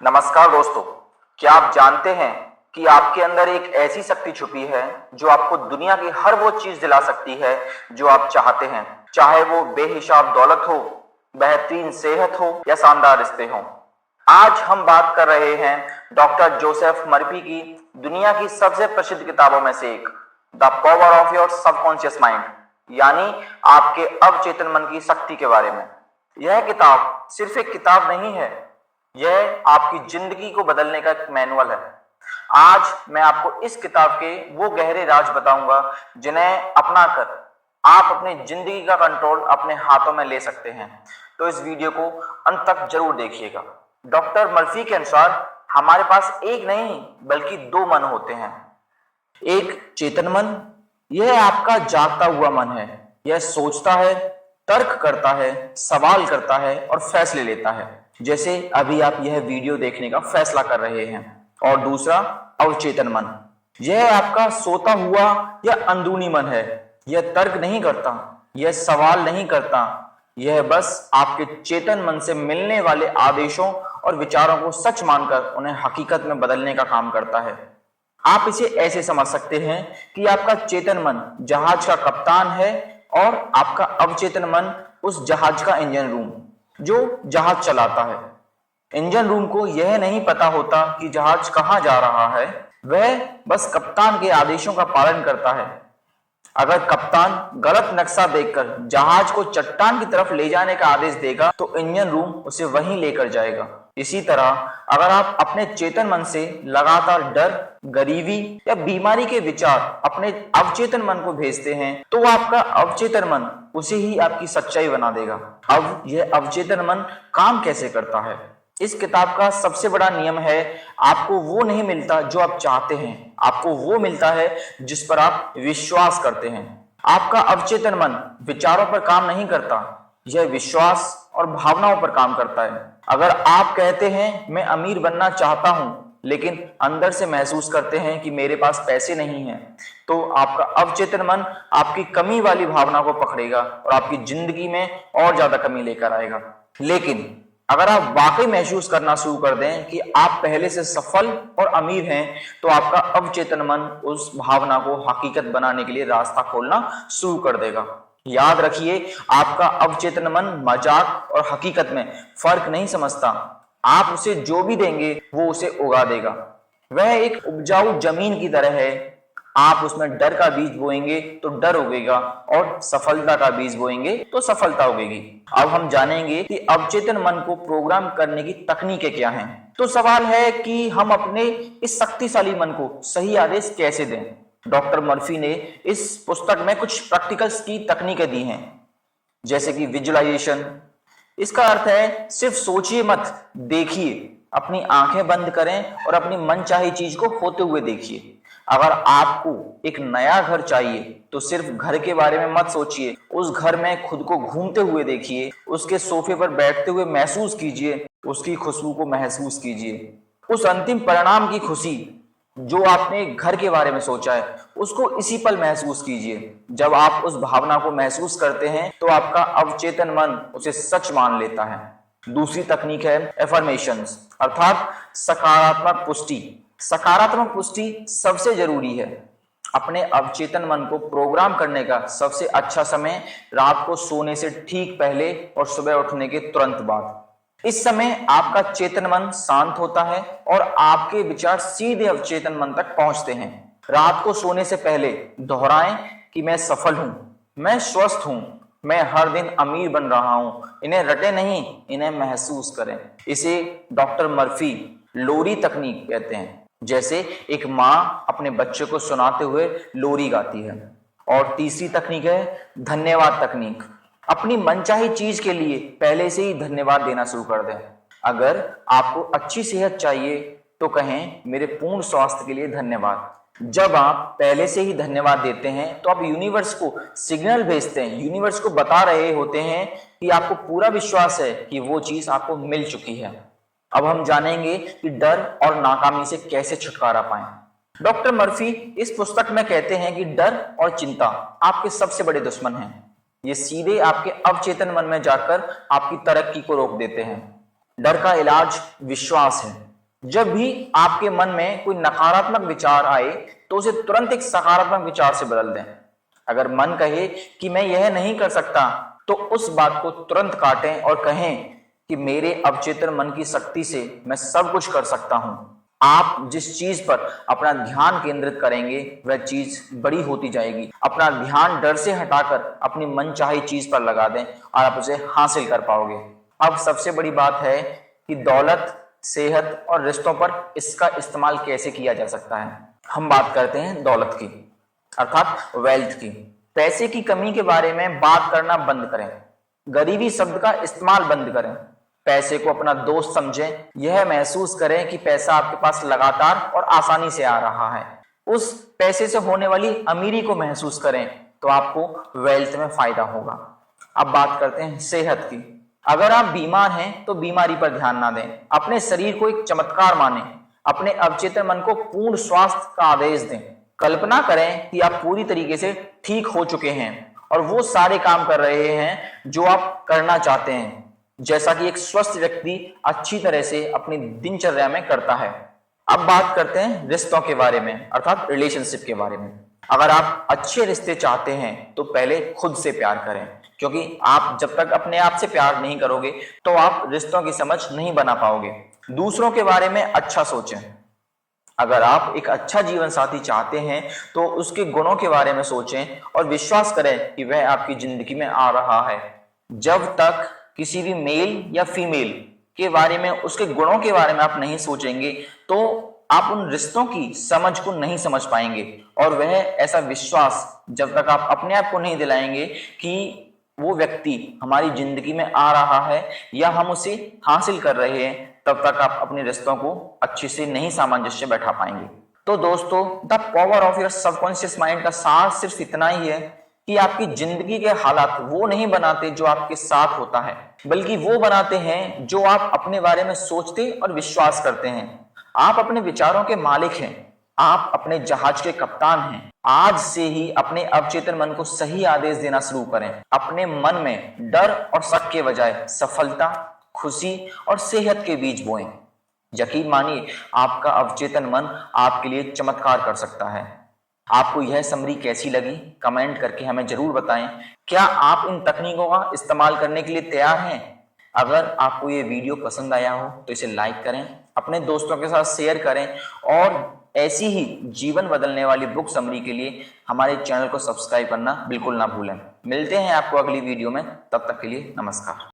नमस्कार दोस्तों, क्या आप जानते हैं कि आपके अंदर एक ऐसी शक्ति छुपी है जो आपको दुनिया की हर वो चीज दिला सकती है जो आप चाहते हैं, चाहे वो बेहिसाब दौलत हो, बेहतरीन सेहत हो या शानदार रिश्ते हो। आज हम बात कर रहे हैं डॉक्टर जोसेफ मर्फी की दुनिया की सबसे प्रसिद्ध किताबों में से एक, the power of your subconscious mind, यानी आपके अवचेतन मन की शक्ति के बारे में। यह किताब सिर्फ एक किताब नहीं है, यह आपकी जिंदगी को बदलने का एक मैनुअल है। आज मैं आपको इस किताब के वो गहरे राज बताऊंगा जिन्हें अपनाकर आप अपनी जिंदगी का कंट्रोल अपने हाथों में ले सकते हैं। तो इस वीडियो को अंत तक जरूर देखिएगा। डॉक्टर मर्फी के अनुसार हमारे पास एक नहीं बल्कि दो मन होते हैं। एक चेतन मन, यह आपका जागता हुआ मन है। यह सोचता है, तर्क करता है, सवाल करता है और फैसले लेता है, जैसे अभी आप यह वीडियो देखने का फैसला कर रहे हैं। और दूसरा अवचेतन मन, यह आपका सोता हुआ या अंदरूनी मन है। यह तर्क नहीं करता, यह सवाल नहीं करता, यह बस आपके चेतन मन से मिलने वाले आदेशों और विचारों को सच मानकर उन्हें हकीकत में बदलने का काम करता है। आप इसे ऐसे समझ सकते हैं कि आपका चेतन मन जहाज का कप्तान है और आपका अवचेतन मन उस जहाज का इंजन रूम जो जहाज चलाता है। इंजन रूम को यह नहीं पता होता कि जहाज कहां जा रहा है, वह बस कप्तान के आदेशों का पालन करता है। अगर कप्तान गलत नक्शा देखकर जहाज को चट्टान की तरफ ले जाने का आदेश देगा तो इंजन रूम उसे वहीं लेकर जाएगा। इसी तरह अगर आप अपने चेतन मन से लगातार डर, गरीबी या बीमारी के विचार अपने अवचेतन मन को भेजते हैं तो आपका अवचेतन मन उसे ही आपकी सच्चाई बना देगा। अब यह अवचेतन मन काम कैसे करता है? इस किताब का सबसे बड़ा नियम है, आपको वो नहीं मिलता जो आप चाहते हैं, आपको वो मिलता है जिस पर आप विश्वास करते हैं। आपका अवचेतन मन विचारों पर काम नहीं करता, यह विश्वास और भावनाओं पर काम करता है। अगर आप कहते हैं मैं अमीर बनना चाहता हूं लेकिन अंदर से महसूस करते हैं कि मेरे पास पैसे नहीं हैं, तो आपका अवचेतन मन आपकी कमी वाली भावना को पकड़ेगा और आपकी जिंदगी में और ज्यादा कमी लेकर आएगा। लेकिन अगर आप वाकई महसूस करना शुरू कर दें कि आप पहले से सफल और अमीर हैं, तो आपका अवचेतन मन उस भावना को हकीकत बनाने के लिए रास्ता खोलना शुरू कर देगा। याद रखिए, आपका अवचेतन मन मजाक और हकीकत में फर्क नहीं समझता। आप उसे जो भी देंगे वो उसे उगा देगा। वह एक उपजाऊ जमीन की तरह है। आप उसमें डर का बीज बोएंगे तो डर उगेगा और सफलता का बीज बोएंगे तो सफलता उगेगी। अब हम जानेंगे कि अवचेतन मन को प्रोग्राम करने की तकनीकें क्या हैं। तो सवाल है कि हम अपने इस शक्तिशाली मन को सही आदेश कैसे दें। डॉक्टर मर्फी ने इस पुस्तक में कुछ प्रैक्टिकल्स की तकनीकें दी हैं, जैसे कि विजुअलाइजेशन। इसका अर्थ है सिर्फ सोचिए मत, देखिए। अपनी आंखें बंद करें और अपनी मनचाही चीज को होते हुए देखिए। अगर आपको एक नया घर चाहिए तो सिर्फ घर के बारे में मत सोचिए, उस घर में खुद को घूमते हुए देखिए, उसके सोफे पर बैठते हुए महसूस कीजिए, उसकी खुशबू को महसूस कीजिए। उस अंतिम परिणाम की खुशी जो आपने घर के बारे में सोचा है उसको इसी पल महसूस कीजिए। जब आप उस भावना को महसूस करते हैं तो आपका अवचेतन मन उसे सच मान लेता है। दूसरी तकनीक है एफर्मेशंस, अर्थात सकारात्मक पुष्टि। सकारात्मक पुष्टि सबसे जरूरी है। अपने अवचेतन मन को प्रोग्राम करने का सबसे अच्छा समय रात को सोने से ठीक पहले और सुबह उठने के तुरंत बाद। इस समय आपका चेतन मन शांत होता है और आपके विचार सीधे अवचेतन मन तक पहुंचते हैं। रात को सोने से पहले दोहराएं कि मैं सफल हूं, मैं स्वस्थ हूं, मैं हर दिन अमीर बन रहा हूं। इन्हें रटे नहीं, इन्हें महसूस करें। इसे डॉक्टर मर्फी लोरी तकनीक कहते हैं। जैसे एक माँ अपने बच्चे को सुनाते हुए लोरी गाती है। और तीसरी तकनीक है धन्यवाद तकनीक। अपनी मनचाही चीज के लिए पहले से ही धन्यवाद देना शुरू कर दें। अगर आपको अच्छी सेहत चाहिए तो कहें मेरे पूर्ण स्वास्थ्य के लिए धन्यवाद। जब आप पहले से ही धन्यवाद देते हैं तो आप यूनिवर्स को सिग्नल भेजते हैं, यूनिवर्स को बता रहे होते हैं कि आपको पूरा विश्वास है कि वो चीज आपको मिल चुकी है। अब हम जानेंगे कि डर और नाकामी से कैसे छुटकारा पाएं। डॉक्टर मर्फी इस पुस्तक में कहते हैं कि डर और चिंता आपके सबसे बड़े दुश्मन हैं। ये सीधे आपके अवचेतन मन में जाकर आपकी तरक्की को रोक देते हैं। डर का इलाज विश्वास है। जब भी आपके मन में कोई नकारात्मक विचार आए तो उसे तुरंत एक सकारात्मक विचार से बदल दें। अगर मन कहे कि मैं यह नहीं कर सकता, तो उस बात को तुरंत काटें और कहें कि मेरे अवचेतन मन की शक्ति से मैं सब कुछ कर सकता हूं। आप जिस चीज पर अपना ध्यान केंद्रित करेंगे वह चीज बड़ी होती जाएगी। अपना ध्यान डर से हटाकर अपनी मनचाही चीज पर लगा दें और आप उसे हासिल कर पाओगे। अब सबसे बड़ी बात है कि दौलत, सेहत और रिश्तों पर इसका इस्तेमाल कैसे किया जा सकता है। हम बात करते हैं दौलत की, अर्थात वेल्थ की। पैसे की कमी के बारे में बात करना बंद करें। गरीबी शब्द का इस्तेमाल बंद करें। पैसे को अपना दोस्त समझें। यह महसूस करें कि पैसा आपके पास लगातार और आसानी से आ रहा है। उस पैसे से होने वाली अमीरी को महसूस करें तो आपको वेल्थ में फायदा होगा। अब बात करते हैं सेहत की। अगर आप बीमार हैं तो बीमारी पर ध्यान ना दें। अपने शरीर को एक चमत्कार मानें। अपने अवचेतन मन को पूर्ण स्वास्थ्य का आदेश दें। कल्पना करें कि आप पूरी तरीके से ठीक हो चुके हैं और वो सारे काम कर रहे हैं जो आप करना चाहते हैं, जैसा कि एक स्वस्थ व्यक्ति अच्छी तरह से अपनी दिनचर्या में करता है। अब बात करते हैं रिश्तों के बारे में, अर्थात रिलेशनशिप के बारे में। अगर आप अच्छे रिश्ते चाहते हैं तो पहले खुद से प्यार करें, क्योंकि आप जब तक अपने आप से प्यार नहीं करोगे तो आप रिश्तों की समझ नहीं बना पाओगे। दूसरों के बारे में अच्छा सोचें। अगर आप एक अच्छा जीवन साथी चाहते हैं तो उसके गुणों के बारे में सोचें और विश्वास करें कि वह आपकी जिंदगी में आ रहा है। जब तक किसी भी मेल या फीमेल के बारे में, उसके गुणों के बारे में आप नहीं सोचेंगे तो आप उन रिश्तों की समझ को नहीं समझ पाएंगे। और वह ऐसा विश्वास जब तक आप अपने आप को नहीं दिलाएंगे कि वो व्यक्ति हमारी जिंदगी में आ रहा है या हम उसे हासिल कर रहे हैं, तब तक आप अपने रिश्तों को अच्छे से नहीं सामंजस्य बैठा पाएंगे। तो दोस्तों, the power of your subconscious mind का सार सिर्फ इतना ही है कि आपकी जिंदगी के हालात वो नहीं बनाते जो आपके साथ होता है, बल्कि वो बनाते हैं जो आप अपने बारे में सोचते और विश्वास करते हैं। आप अपने विचारों के मालिक हैं। आप अपने जहाज के कप्तान हैं। आज से ही अपने अवचेतन मन को सही आदेश देना शुरू करें। अपने मन में डर और शक के बजाय सफलता, खुशी और सेहत के बीज बोएं। यकीन मानिए, आपका अवचेतन मन आपके लिए चमत्कार कर सकता है। आपको यह समरी कैसी लगी, कमेंट करके हमें जरूर बताएं। क्या आप इन तकनीकों का इस्तेमाल करने के लिए तैयार हैं? अगर आपको ये वीडियो पसंद आया हो तो इसे लाइक करें, अपने दोस्तों के साथ शेयर करें और ऐसी ही जीवन बदलने वाली बुक समरी के लिए हमारे चैनल को सब्सक्राइब करना बिल्कुल ना भूलें। मिलते हैं आपको अगली वीडियो में, तब तक के लिए नमस्कार।